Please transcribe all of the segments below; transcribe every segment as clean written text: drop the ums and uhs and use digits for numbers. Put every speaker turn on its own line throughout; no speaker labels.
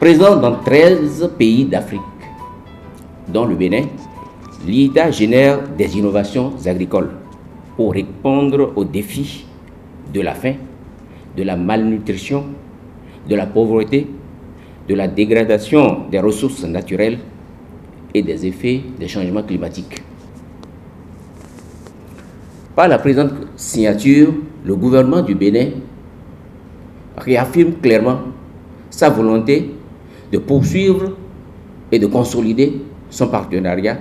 Présent dans 13 pays d'Afrique, dont le Bénin, l'IITA génère des innovations agricoles pour répondre aux défis de la faim, de la malnutrition, de la pauvreté, de la dégradation des ressources naturelles et des effets des changements climatiques. Par la présente signature, le gouvernement du Bénin réaffirme clairement sa volonté de poursuivre et de consolider son partenariat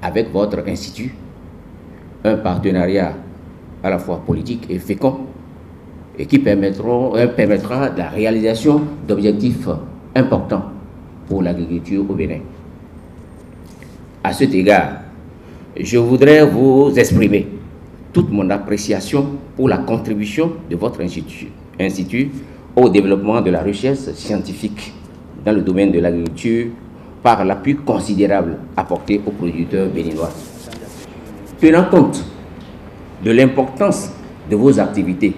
avec votre institut, un partenariat à la fois politique et fécond, et qui permettra la réalisation d'objectifs importants pour l'agriculture au Bénin. À cet égard, je voudrais vous exprimer toute mon appréciation pour la contribution de votre institut au développement de la recherche scientifique dans le domaine de l'agriculture par l'appui considérable apporté aux producteurs béninois. Tenant compte de l'importance de vos activités,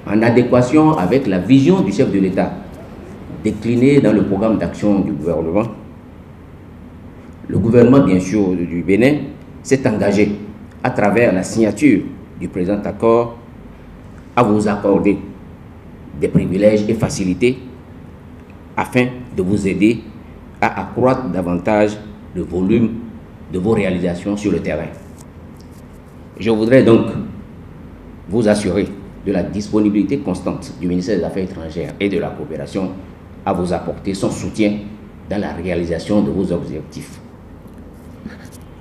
en adéquation avec la vision du chef de l'État déclinée dans le programme d'action du gouvernement, le gouvernement, bien sûr, du Bénin s'est engagé, à travers la signature du présent accord, à vous accorder des privilèges et facilités afin de vous aider à accroître davantage le volume de vos réalisations sur le terrain. Je voudrais donc vous assurer de la disponibilité constante du ministère des Affaires étrangères et de la coopération à vous apporter son soutien dans la réalisation de vos objectifs.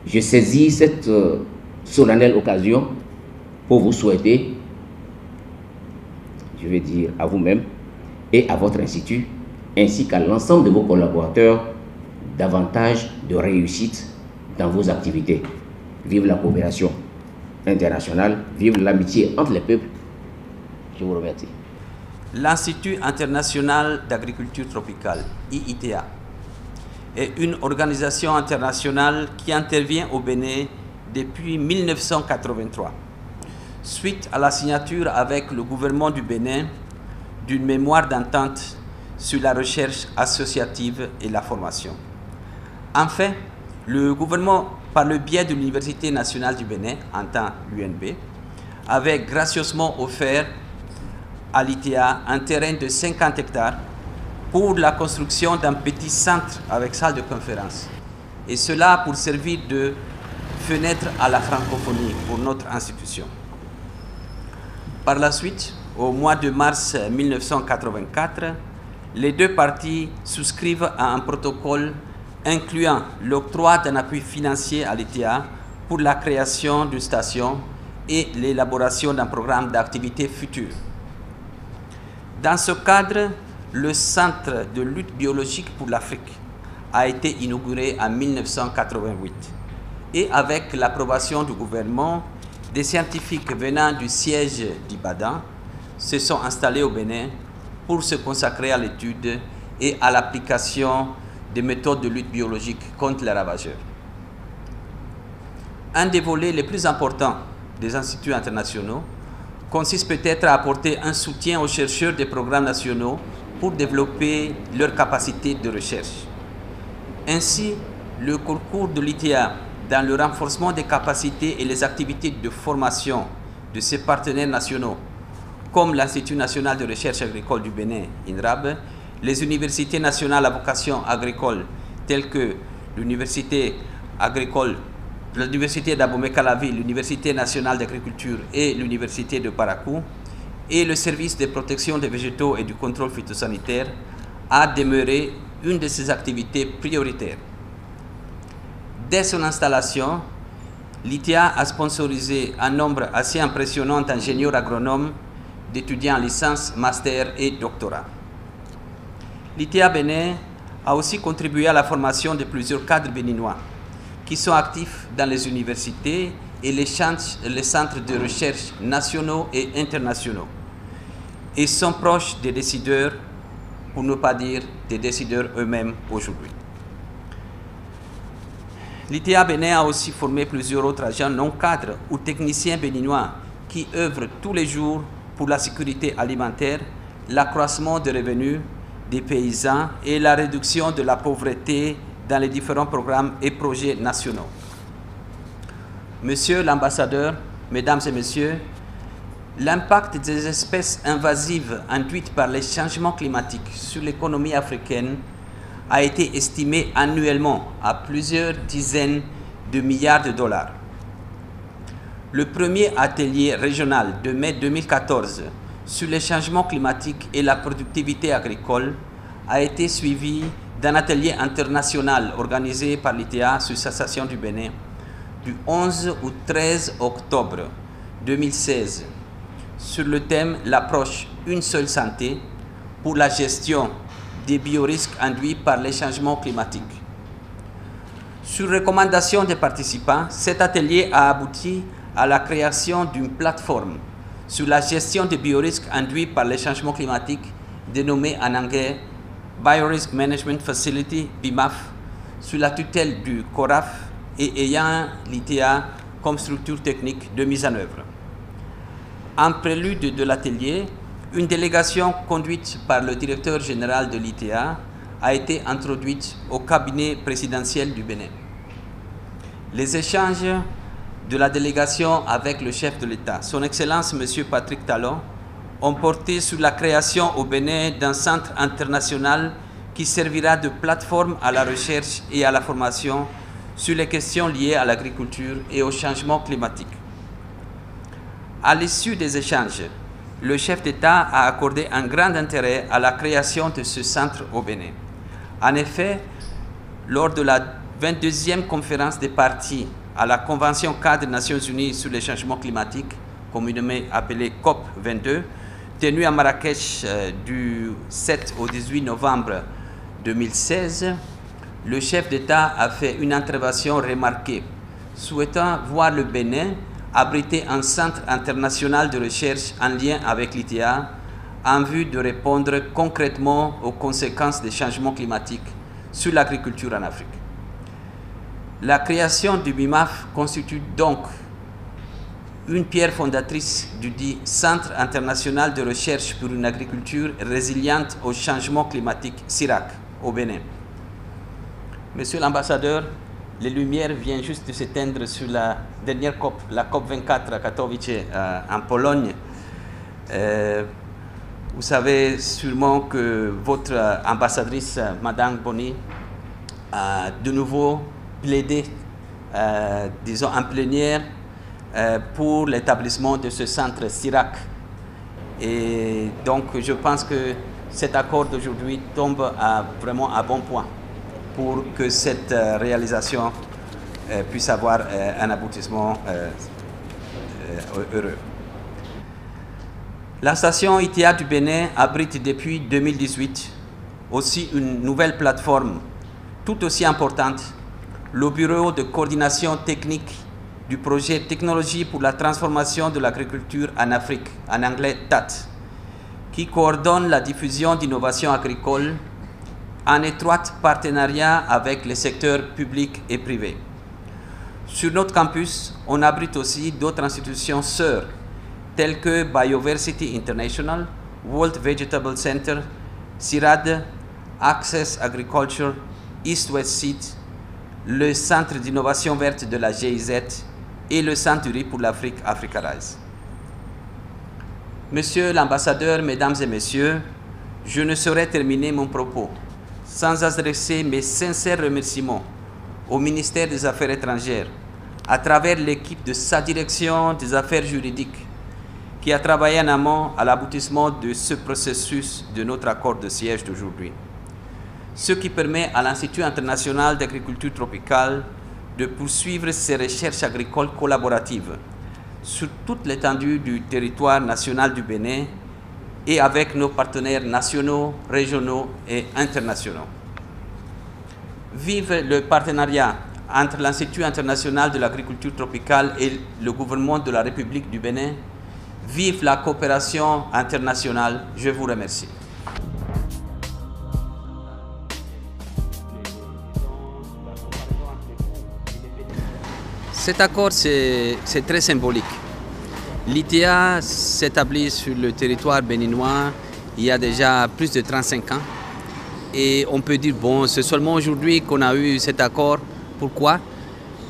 Je saisis cette solennelle occasion pour vous souhaiter, je vais dire à vous-même et à votre institut, ainsi qu'à l'ensemble de vos collaborateurs, davantage de réussite dans vos activités. Vive la coopération internationale, vive l'amitié entre les peuples. Je vous remercie.
L'Institut international d'agriculture tropicale, IITA, est une organisation internationale qui intervient au Bénin depuis 1983, suite à la signature avec le gouvernement du Bénin d'une mémoire d'entente sur la recherche associative et la formation. Enfin, le gouvernement, par le biais de l'Université nationale du Bénin, en temps l'UNB, avait gracieusement offert à l'ITA un terrain de 50 hectares pour la construction d'un petit centre avec salle de conférence. Et cela pour servir de fenêtre à la francophonie pour notre institution. Par la suite, au mois de mars 1984, les deux parties souscrivent à un protocole incluant l'octroi d'un appui financier à l'ITA pour la création d'une station et l'élaboration d'un programme d'activité future. Dans ce cadre, le Centre de lutte biologique pour l'Afrique a été inauguré en 1988 et avec l'approbation du gouvernement, des scientifiques venant du siège d'Ibadan se sont installés au Bénin pour se consacrer à l'étude et à l'application des méthodes de lutte biologique contre les ravageurs. Un des volets les plus importants des instituts internationaux consiste peut-être à apporter un soutien aux chercheurs des programmes nationaux pour développer leurs capacités de recherche. Ainsi, le concours de l'ITA dans le renforcement des capacités et les activités de formation de ses partenaires nationaux, comme l'Institut national de recherche agricole du Bénin, INRAB, les universités nationales à vocation agricole, telles que l'Université agricole, l'Université d'Abomey-Calavi, l'Université nationale d'agriculture et l'Université de Parakou, et le service de protection des végétaux et du contrôle phytosanitaire, a demeuré une de ses activités prioritaires. Dès son installation, l'ITA a sponsorisé un nombre assez impressionnant d'ingénieurs agronomes, d'étudiants en licence, master et doctorat. L'ITA Bénin a aussi contribué à la formation de plusieurs cadres béninois qui sont actifs dans les universités et les centres de recherche nationaux et internationaux et sont proches des décideurs, pour ne pas dire des décideurs eux-mêmes aujourd'hui. L'ITA Bénin a aussi formé plusieurs autres agents non cadres ou techniciens béninois qui œuvrent tous les jours pour la sécurité alimentaire, l'accroissement des revenus, des paysans et la réduction de la pauvreté dans les différents programmes et projets nationaux. Monsieur l'ambassadeur, mesdames et messieurs, l'impact des espèces invasives induites par les changements climatiques sur l'économie africaine a été estimé annuellement à plusieurs dizaines de milliards de dollars. Le premier atelier régional de mai 2014 sur les changements climatiques et la productivité agricole a été suivi d'un atelier international organisé par l'ITA sur Association du Bénin du 11 au 13 octobre 2016 sur le thème « L'approche Une seule santé pour la gestion des biorisques induits par les changements climatiques ». Sur recommandation des participants, cet atelier a abouti à la création d'une plateforme sur la gestion des biorisques induits par les changements climatiques, dénommée en anglais Biorisk Management Facility, BIMAF, sous la tutelle du CORAF et ayant l'ITA comme structure technique de mise en œuvre. En prélude de l'atelier, une délégation conduite par le directeur général de l'ITA a été introduite au cabinet présidentiel du Bénin. Les échanges de la délégation avec le chef de l'État, son Excellence M. Patrick Talon, ont porté sur la création au Bénin d'un centre international qui servira de plateforme à la recherche et à la formation sur les questions liées à l'agriculture et au changement climatique. À l'issue des échanges, le chef d'État a accordé un grand intérêt à la création de ce centre au Bénin. En effet, lors de la 22e conférence des parties à la Convention cadre des Nations Unies sur les changements climatiques, communément appelée COP22, tenue à Marrakech du 7 au 18 novembre 2016, le chef d'État a fait une intervention remarquée, souhaitant voir le Bénin abriter un centre international de recherche en lien avec l'ITA en vue de répondre concrètement aux conséquences des changements climatiques sur l'agriculture en Afrique. La création du BIMAF constitue donc une pierre fondatrice du dit Centre international de recherche pour une agriculture résiliente au changement climatique CIRAC au Bénin. Monsieur l'ambassadeur, les lumières viennent juste de s'éteindre sur la dernière COP, la COP 24 à Katowice en Pologne. Vous savez sûrement que votre ambassadrice, Madame Boni, a de nouveau plaidé, disons en plénière, pour l'établissement de ce centre CIRAC. Et donc, je pense que cet accord d'aujourd'hui tombe vraiment à bon point pour que cette réalisation puisse avoir un aboutissement heureux. La station ITA du Bénin abrite depuis 2018 aussi une nouvelle plateforme tout aussi importante, le Bureau de coordination technique du projet Technologie pour la transformation de l'agriculture en Afrique, en anglais TAT, qui coordonne la diffusion d'innovations agricoles en étroit partenariat avec les secteurs publics et privés. Sur notre campus, on abrite aussi d'autres institutions sœurs, telles que Bioversity International, World Vegetable Center, CIRAD, Access Agriculture, East West Seed, le Centre d'innovation verte de la GIZ et le Centre du riz pour l'Afrique, Africa-Rise. Monsieur l'ambassadeur, mesdames et messieurs, je ne saurais terminer mon propos sans adresser mes sincères remerciements au ministère des Affaires étrangères, à travers l'équipe de sa direction des affaires juridiques, qui a travaillé en amont à l'aboutissement de ce processus de notre accord de siège d'aujourd'hui. Ce qui permet à l'Institut international d'agriculture tropicale de poursuivre ses recherches agricoles collaboratives sur toute l'étendue du territoire national du Bénin et avec nos partenaires nationaux, régionaux et internationaux. Vive le partenariat entre l'Institut international de l'agriculture tropicale et le gouvernement de la République du Bénin. Vive la coopération internationale. Je vous remercie. Cet accord, c'est très symbolique. L'ITA s'établit sur le territoire béninois il y a déjà plus de 35 ans Et on peut dire, bon, c'est seulement aujourd'hui qu'on a eu cet accord. Pourquoi?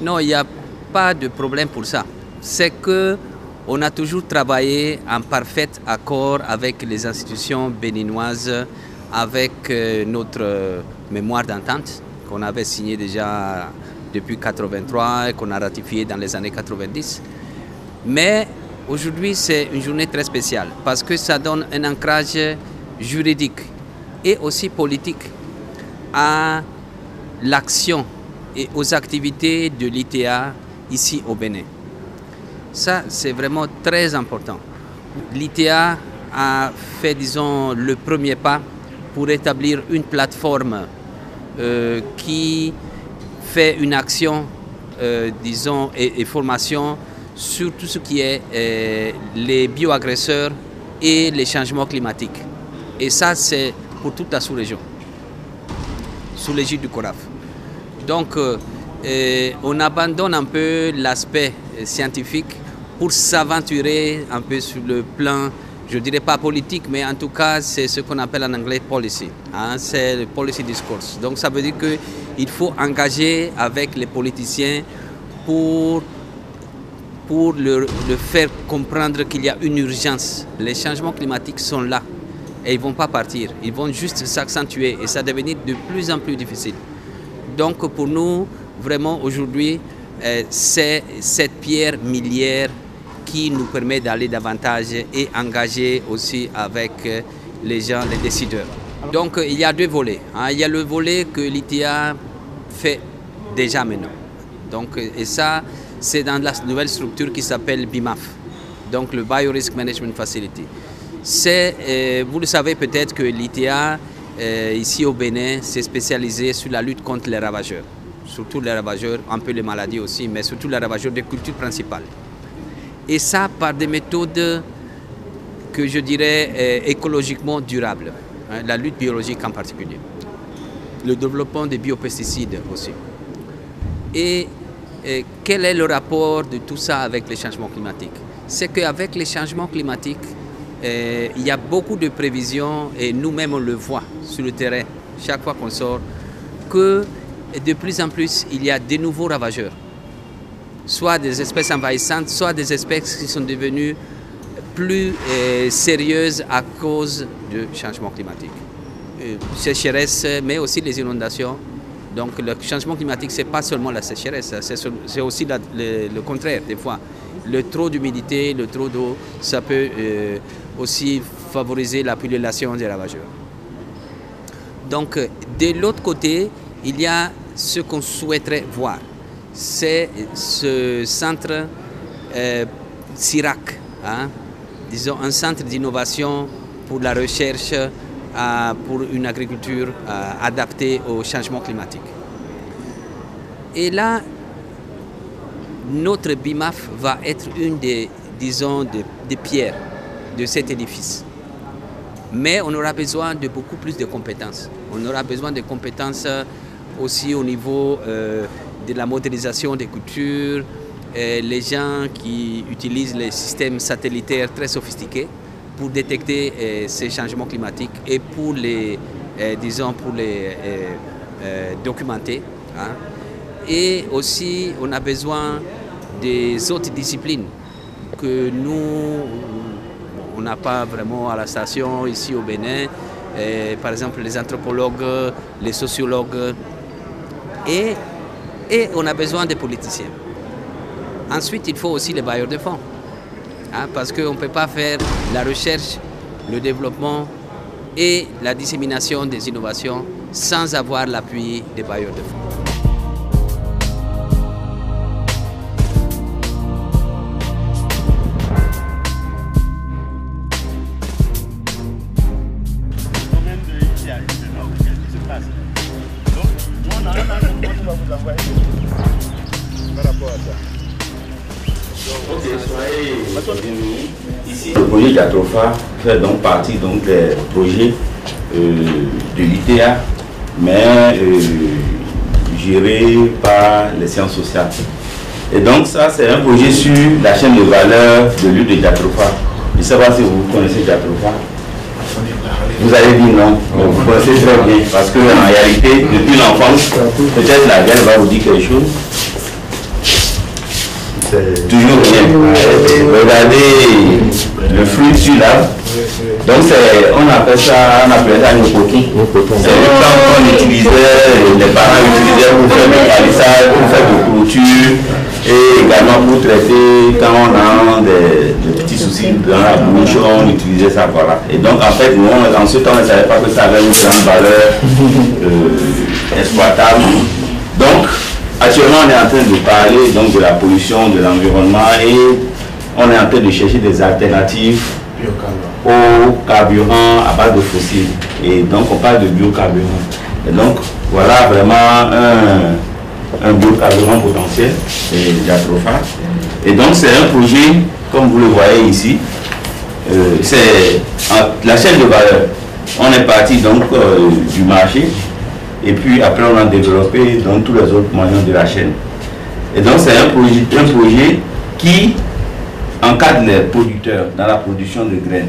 Non, il n'y a pas de problème pour ça. C'est qu'on a toujours travaillé en parfait accord avec les institutions béninoises, avec notre mémoire d'entente qu'on avait signée déjà depuis 1983 et qu'on a ratifié dans les années 90. Mais aujourd'hui, c'est une journée très spéciale parce que ça donne un ancrage juridique et aussi politique à l'action et aux activités de l'ITA ici au Bénin. Ça, c'est vraiment très important. L'ITA a fait, disons, le premier pas pour établir une plateforme qui fait une action, disons, et formation sur tout ce qui est les bioagresseurs et les changements climatiques. Et ça, c'est pour toute la sous-région, sous l'égide du CORAF. Donc, on abandonne un peu l'aspect scientifique pour s'aventurer un peu sur le plan, je ne dirais pas politique, mais en tout cas, c'est ce qu'on appelle en anglais policy. Hein, c'est le policy discourse. Donc, ça veut dire qu'il faut engager avec les politiciens pour le faire comprendre qu'il y a une urgence. Les changements climatiques sont là et ils ne vont pas partir. Ils vont juste s'accentuer et ça va devenir de plus en plus difficile. Donc, pour nous, vraiment, aujourd'hui, c'est cette pierre miliaire qui nous permet d'aller davantage et engager aussi avec les gens, les décideurs. Donc il y a deux volets. Hein. Il y a le volet que l'ITA fait déjà maintenant. Donc, et ça, c'est dans la nouvelle structure qui s'appelle BIMAF, donc le Biorisk Management Facility. Vous le savez peut-être que l'ITA, ici au Bénin, s'est spécialisé sur la lutte contre les ravageurs. Surtout les ravageurs, un peu les maladies aussi, mais surtout les ravageurs des cultures principales. Et ça par des méthodes que je dirais écologiquement durables, hein, la lutte biologique en particulier, le développement des biopesticides aussi. Et quel est le rapport de tout ça avec les changements climatiques? C'est qu'avec les changements climatiques, il y a beaucoup de prévisions, et nous-mêmes on le voit sur le terrain, chaque fois qu'on sort, que de plus en plus il y a de nouveaux ravageurs. Soit des espèces envahissantes, soit des espèces qui sont devenues plus sérieuses à cause du changement climatique. Sécheresse, mais aussi les inondations. Donc le changement climatique, ce n'est pas seulement la sécheresse, c'est aussi le contraire des fois. Le trop d'humidité, le trop d'eau, ça peut aussi favoriser la pullulation des ravageurs. Donc de l'autre côté, il y a ce qu'on souhaiterait voir. C'est ce centre CIRAC, hein, disons un centre d'innovation pour la recherche, pour une agriculture adaptée au changement climatique. Et là, notre BIMAF va être une des pierres de cet édifice. Mais on aura besoin de beaucoup plus de compétences. On aura besoin de compétences aussi au niveau de la modélisation des cultures, les gens qui utilisent les systèmes satellitaires très sophistiqués pour détecter ces changements climatiques et pour les, documenter. Hein. Et aussi, on a besoin des autres disciplines que nous, on n'a pas vraiment à la station ici au Bénin. Par exemple, les anthropologues, les sociologues. Et on a besoin des politiciens. Ensuite, il faut aussi les bailleurs de fonds. Hein, parce qu'on ne peut pas faire la recherche, le développement et la dissémination des innovations sans avoir l'appui des bailleurs de fonds.
Ici, le projet Jatropha fait donc partie des projets de l'ITA, mais géré par les sciences sociales. Et donc ça, c'est un projet sur la chaîne de valeur de l'huile de Jatropha. Je ne sais pas si vous connaissez Jatropha. Vous allez dire non, mais vous pensez très bien, parce qu'en réalité, depuis l'enfance, peut-être la guerre va vous dire quelque chose. Toujours bien. Regardez le fruit sur l'arbre. Donc on appelle ça un coton. C'est le plan qu'on utilisait, les parents utilisaient pour faire des palissages, pour faire des clôtures et également pour traiter quand on a des petits soucis dans la bouche, on utilisait ça, voilà. Et donc en fait, nous, en ce temps, on ne savait pas que ça avait une grande valeur exploitable. Donc, actuellement, on est en train de parler donc, de la pollution, de l'environnement et on est en train de chercher des alternatives au carburant à base de fossiles. Et donc, on parle de biocarburant. Et donc, voilà vraiment un biocarburant potentiel, c'est Jatropha. Et donc, c'est un projet, comme vous le voyez ici, c'est la chaîne de valeur. On est parti donc du marché. Et puis après on a développé donc, tous les autres moyens de la chaîne. Et donc c'est un projet qui encadre les producteurs dans la production de graines.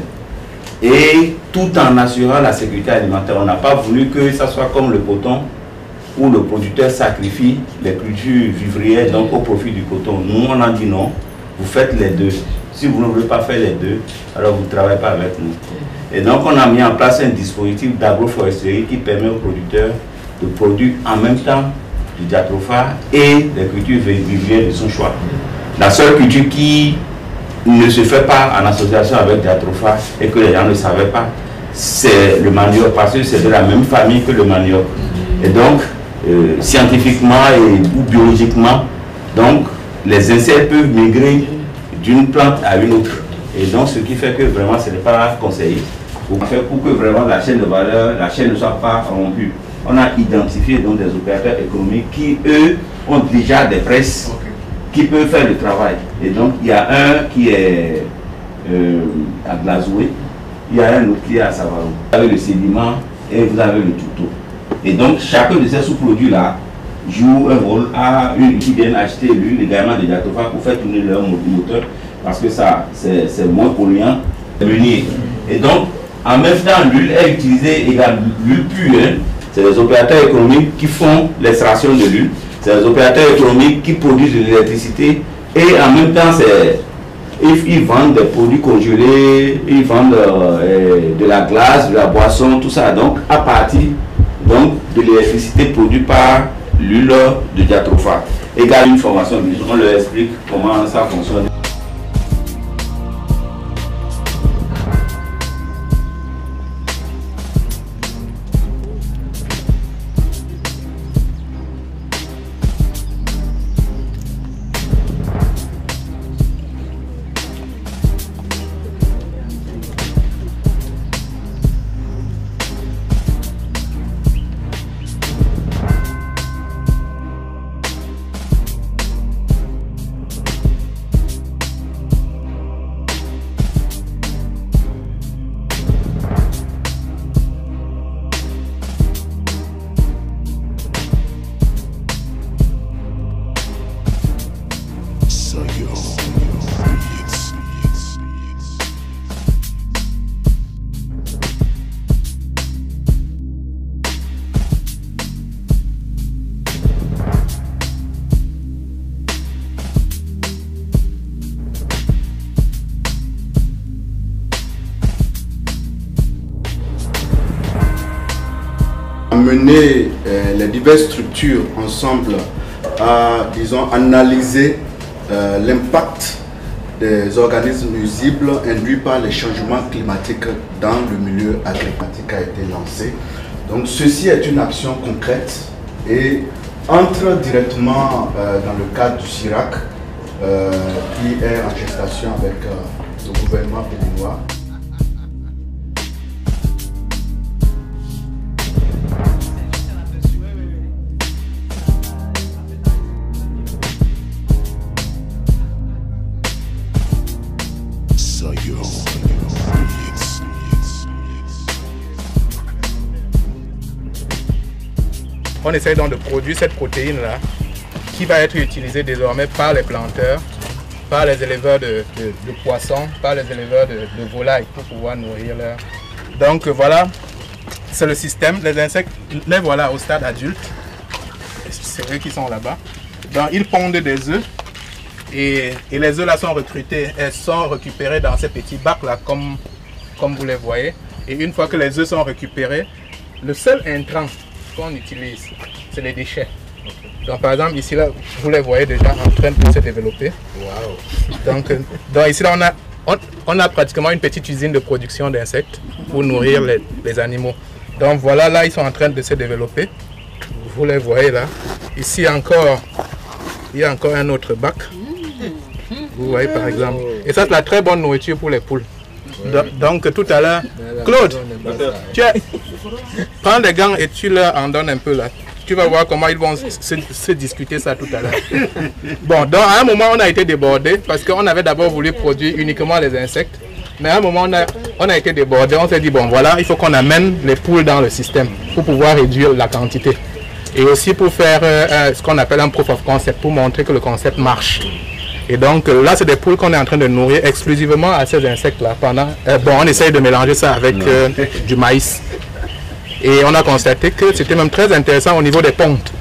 Et tout en assurant la sécurité alimentaire. On n'a pas voulu que ça soit comme le coton où le producteur sacrifie les cultures vivrières donc au profit du coton. Nous on a dit non, vous faites les deux. Si vous ne voulez pas faire les deux, alors vous ne travaillez pas avec nous. Et donc on a mis en place un dispositif d'agroforesterie qui permet aux producteurs de produire en même temps du Jatropha et des cultures vivrières de son choix. La seule culture qui ne se fait pas en association avec Jatropha et que les gens ne savaient pas, c'est le manioc, parce que c'est de la même famille que le manioc. Et donc, scientifiquement ou biologiquement, donc, les insectes peuvent migrer d'une plante à une autre. Et donc, ce qui fait que vraiment, ce n'est pas conseillé. Pour que vraiment la chaîne de valeur, la chaîne ne soit pas rompue. On a identifié donc des opérateurs économiques qui, eux, ont déjà des presses qui peuvent faire le travail. Et donc, il y a un qui est à Glazoué, il y a un autre qui est à Savarou. Vous avez le sédiment et vous avez le tuto. Et donc, chacun de ces sous-produits-là joue un rôle à une qui viennent acheter l'huile également de Jatropha pour faire tourner leur moteur parce que ça, c'est moins polluant. Et donc, en même temps, l'huile est utilisée également, l'huile pure. C'est les opérateurs économiques qui font l'extraction de l'huile. C'est les opérateurs économiques qui produisent de l'électricité. Et en même temps, ils vendent des produits congelés, ils vendent de la glace, de la boisson, tout ça. Donc, à partir donc, de l'électricité produite par l'huile de Jatropha. Également une formation, on leur explique comment ça fonctionne.
Mener les diverses structures ensemble à, disons, analyser l'impact des organismes nuisibles induits par les changements climatiques dans le milieu agricole a été lancé. Donc ceci est une action concrète et entre directement dans le cadre du CIRAC qui est en gestation avec le gouvernement béninois.
On essaie donc de produire cette protéine-là qui va être utilisée désormais par les planteurs, par les éleveurs de poissons, par les éleveurs de volailles pour pouvoir nourrir Donc voilà, c'est le système. Les insectes, les voilà au stade adulte. C'est eux qui sont là-bas. Donc ils pondent des œufs. Et les œufs là sont recrutés, elles sont récupérées dans ces petits bacs là, comme vous les voyez. Et une fois que les œufs sont récupérés, le seul intrant qu'on utilise, c'est les déchets. Donc par exemple ici là, vous les voyez déjà en train de se développer. Wow. Donc ici là on a pratiquement une petite usine de production d'insectes pour nourrir les animaux. Donc voilà, là ils sont en train de se développer. Vous les voyez là. Ici encore, il y a encore un autre bac. Vous voyez par exemple. Et ça c'est la très bonne nourriture pour les poules. Donc tout à l'heure, Claude, prends des gants et tu leur en donnes un peu là. Tu vas voir comment ils vont se discuter ça tout à l'heure. Bon, donc à un moment on a été débordé parce qu'on avait d'abord voulu produire uniquement les insectes. Mais à un moment on a été débordé, on s'est dit bon voilà, il faut qu'on amène les poules dans le système pour pouvoir réduire la quantité. Et aussi pour faire ce qu'on appelle un proof of concept, pour montrer que le concept marche. Et donc là, c'est des poules qu'on est en train de nourrir exclusivement à ces insectes-là. Bon, on essaye de mélanger ça avec du maïs. Et on a constaté que c'était même très intéressant au niveau des pontes.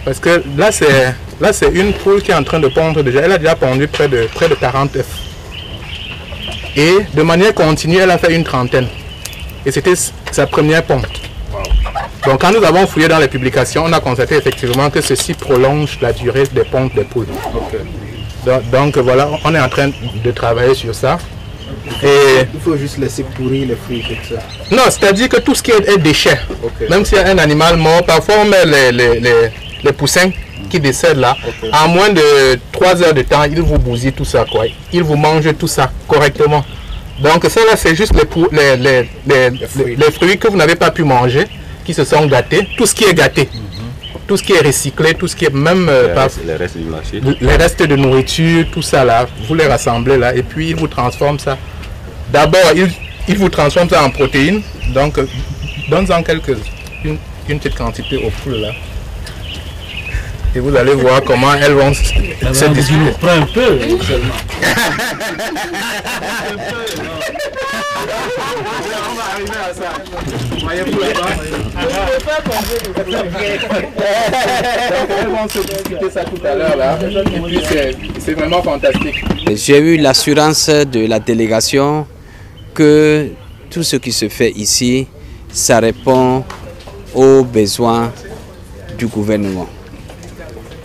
Parce que là, c'est une poule qui est en train de pondre déjà. Elle a déjà pondu près de 40 œufs. Et de manière continue, elle a fait une trentaine. Et c'était sa première ponte. Donc quand nous avons fouillé dans les publications, on a constaté effectivement que ceci prolonge la durée des pontes des poules. Donc voilà, on est en train de travailler sur ça. Et
il faut juste laisser pourrir les fruits comme ça.
Non, c'est-à-dire que tout ce qui est déchet, même s'il y a un animal mort, parfois on met les poussins qui décèdent là. En moins de 3 heures de temps, ils vous bousillent tout ça, quoi. Ils vous mangent tout ça correctement. Donc ça là, c'est juste les fruits que vous n'avez pas pu manger, qui se sont gâtés, tout ce qui est gâté. Tout ce qui est recyclé, tout ce qui est même
les restes du marché.
Les restes de nourriture, tout ça là, vous les rassemblez là et puis ils vous transforment ça. D'abord, ils vous transforment ça en protéines. Donc, donne-en une petite quantité aux poules là. Et vous allez voir comment elles vont se discuter.
Prends un peu seulement.
On va arriver à ça. Voyez-vous là-bas. Elles vont se discuter ça tout à l'heure là. Et puis c'est vraiment fantastique.
J'ai eu l'assurance de la délégation que tout ce qui se fait ici, ça répond aux besoins du gouvernement.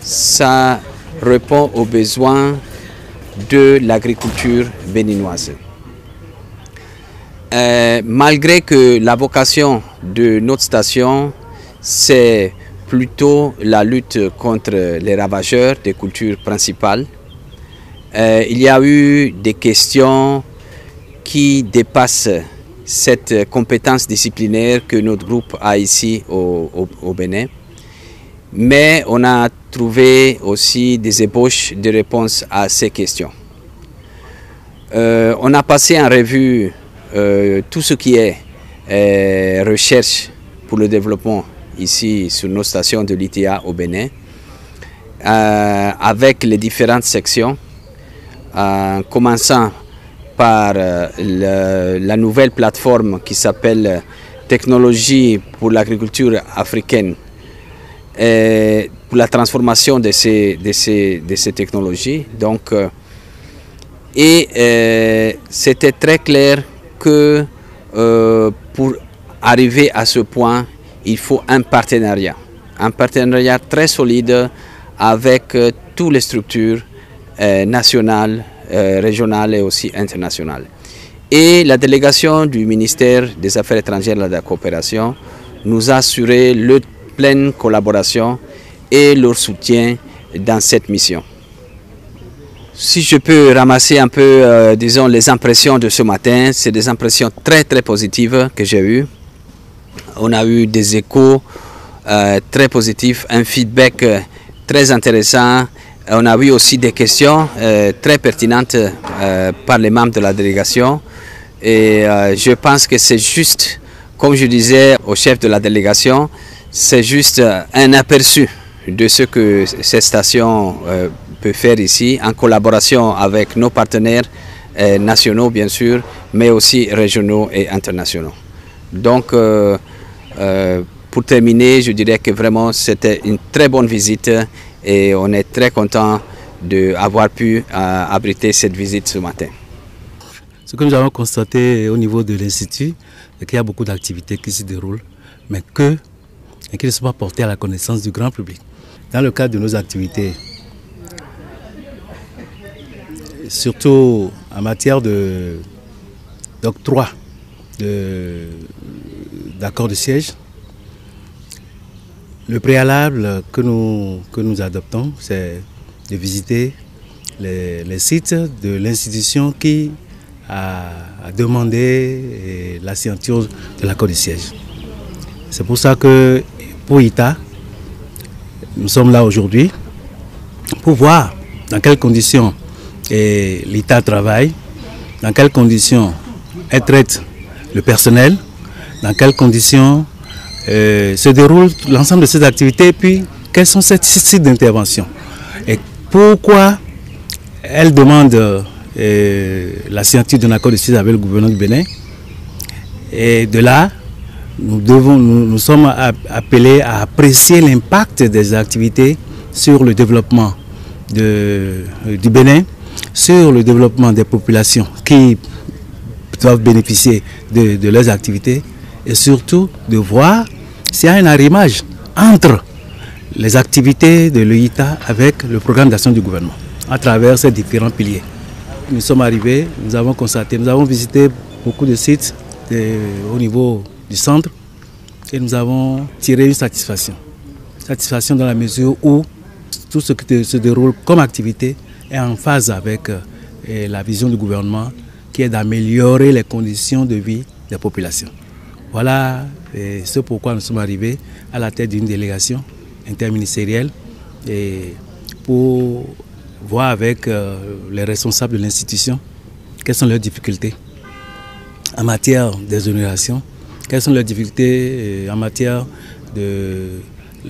Ça répond aux besoins de l'agriculture béninoise. Malgré que la vocation de notre station, c'est plutôt la lutte contre les ravageurs des cultures principales, il y a eu des questions qui dépassent cette compétence disciplinaire que notre groupe a ici au Bénin. Mais on a trouvé aussi des ébauches de réponses à ces questions. On a passé en revue tout ce qui est recherche pour le développement ici sur nos stations de l'ITA au Bénin, avec les différentes sections, en commençant par la nouvelle plateforme qui s'appelle Technologie pour l'agriculture africaine, pour la transformation de ces technologies. Donc, c'était très clair que pour arriver à ce point, il faut un partenariat très solide avec toutes les structures nationales, régionales et aussi internationales. Et la délégation du ministère des Affaires étrangères et de la coopération nous a assuré leur pleine collaboration et leur soutien dans cette mission. Si je peux ramasser un peu, disons, les impressions de ce matin, c'est des impressions très très positives que j'ai eues. On a eu des échos très positifs, un feedback très intéressant. On a eu aussi des questions très pertinentes par les membres de la délégation. Et je pense que c'est juste, comme je disais au chef de la délégation, c'est juste un aperçu de ce que cette station peut faire ici, en collaboration avec nos partenaires nationaux, bien sûr, mais aussi régionaux et internationaux. Donc, pour terminer, je dirais que vraiment c'était une très bonne visite et on est très content d'avoir pu abriter cette visite ce matin.
Ce que nous avons constaté au niveau de l'Institut, c'est qu'il y a beaucoup d'activités qui se déroulent, mais qui ne sont pas portées à la connaissance du grand public. Dans le cadre de nos activités, surtout en matière d'octroi d'accords de siège, le préalable que nous adoptons, c'est de visiter les sites de l'institution qui a demandé la signature de l'accord de siège. C'est pour ça que pour ITA, nous sommes là aujourd'hui pour voir dans quelles conditions l'ITA travaille, dans quelles conditions elle traite le personnel, dans quelles conditions se déroule l'ensemble de ces activités, et puis quels sont ces sites d'intervention et pourquoi elle demande la signature d'un accord de siège avec le gouvernement du Bénin. Et de là, nous sommes appelés à apprécier l'impact des activités sur le développement du Bénin, sur le développement des populations qui doivent bénéficier de leurs activités, et surtout de voir s'il y a un arrimage entre les activités de l'UITA avec le programme d'action du gouvernement à travers ces différents piliers. Nous sommes arrivés, nous avons constaté, nous avons visité beaucoup de sites au niveau du centre et nous avons tiré une satisfaction. Satisfaction dans la mesure où tout ce qui se déroule comme activité est en phase avec la vision du gouvernement qui est d'améliorer les conditions de vie des populations. Voilà ce pourquoi nous sommes arrivés à la tête d'une délégation interministérielle et pour voir avec les responsables de l'institution quelles sont leurs difficultés en matière d'exonération, quelles sont leurs difficultés en matière de...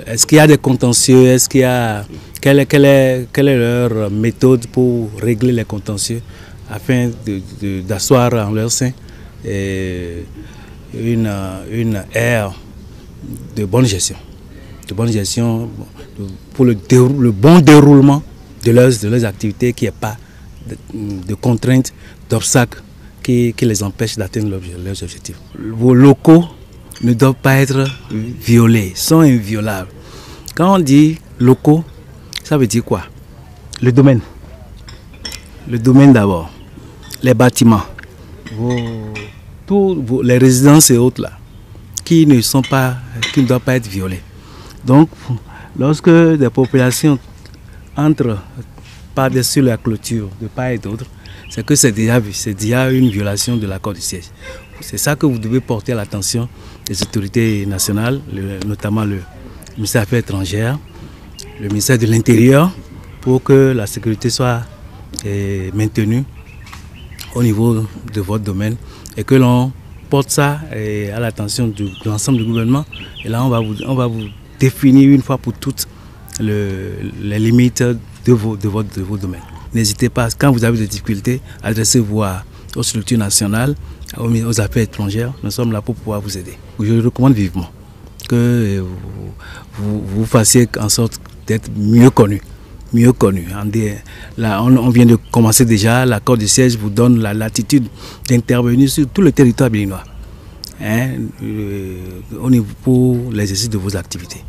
Est-ce qu'il y a des contentieux, est-ce qu'il y a... Quelle est leur méthode pour régler les contentieux afin d'asseoir en leur sein une ère de bonne gestion. Pour le bon déroulement de leurs activités, qu'il n'y ait pas de contraintes, d'obstacles qui les empêchent d'atteindre leurs objectifs. Vos locaux ne doivent pas être violés, sont inviolables. Quand on dit locaux, ça veut dire quoi? Le domaine. Le domaine d'abord. Les bâtiments. Les résidences et autres là, qui ne doivent pas être violées. Donc, lorsque des populations entrent par-dessus la clôture de part et d'autre, c'est que c'est déjà une violation de l'accord de siège. C'est ça que vous devez porter à l'attention des autorités nationales, notamment le ministère des Affaires étrangères, le ministère de l'Intérieur, pour que la sécurité soit maintenue au niveau de votre domaine et que l'on porte ça à l'attention de l'ensemble du gouvernement. Et là, on va vous définir une fois pour toutes les limites de vos domaines. N'hésitez pas, quand vous avez des difficultés, adressez-vous aux structures nationales, aux affaires étrangères. Nous sommes là pour pouvoir vous aider. Je recommande vivement que vous fassiez en sorte d'être mieux connu. Là, on vient de commencer déjà, l'accord de siège vous donne la latitude d'intervenir sur tout le territoire béninois pour l'exercice de vos activités.